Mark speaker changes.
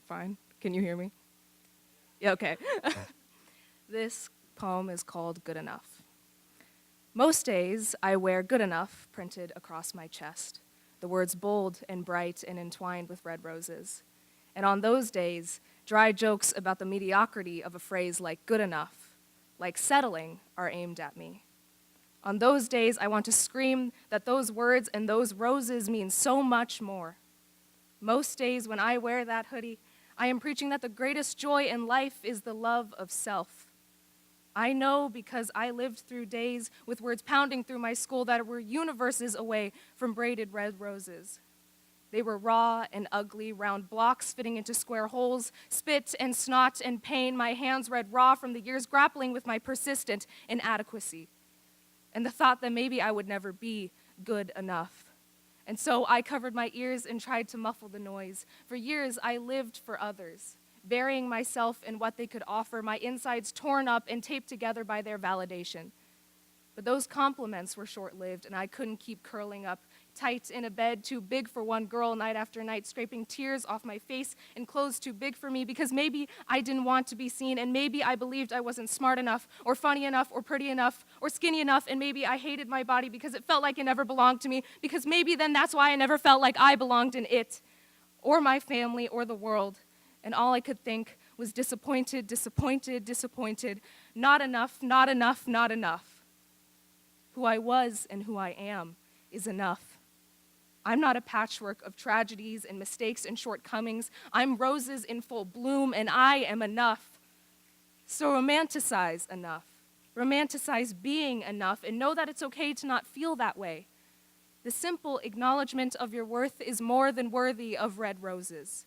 Speaker 1: fine? Can you hear me? Yeah, okay. This poem is called Good Enough. Most days, I wear good enough printed across my chest, the words bold and bright and entwined with red roses. And on those days, dry jokes about the mediocrity of a phrase like good enough, like settling, are aimed at me. On those days, I want to scream that those words and those roses mean so much more. Most days when I wear that hoodie, I am preaching that the greatest joy in life is the love of self. I know because I lived through days with words pounding through my skull that were universes away from braided red roses. They were raw and ugly, round blocks fitting into square holes, spit and snot and pain, my hands red raw from the years grappling with my persistent inadequacy, and the thought that maybe I would never be good enough. And so I covered my ears and tried to muffle the noise. For years, I lived for others, burying myself in what they could offer, my insides torn up and taped together by their validation. But those compliments were short-lived, and I couldn't keep curling up tight in a bed too big for one girl night after night, scraping tears off my face and clothes too big for me, because maybe I didn't want to be seen, and maybe I believed I wasn't smart enough or funny enough or pretty enough or skinny enough, and maybe I hated my body because it felt like it never belonged to me, because maybe then that's why I never felt like I belonged in it or my family or the world. And all I could think was disappointed, disappointed, disappointed, not enough, not enough, not enough. Who I was and who I am is enough. I'm not a patchwork of tragedies and mistakes and shortcomings. I'm roses in full bloom, and I am enough. So romanticize enough. Romanticize being enough, and know that it's okay to not feel that way. The simple acknowledgement of your worth is more than worthy of red roses.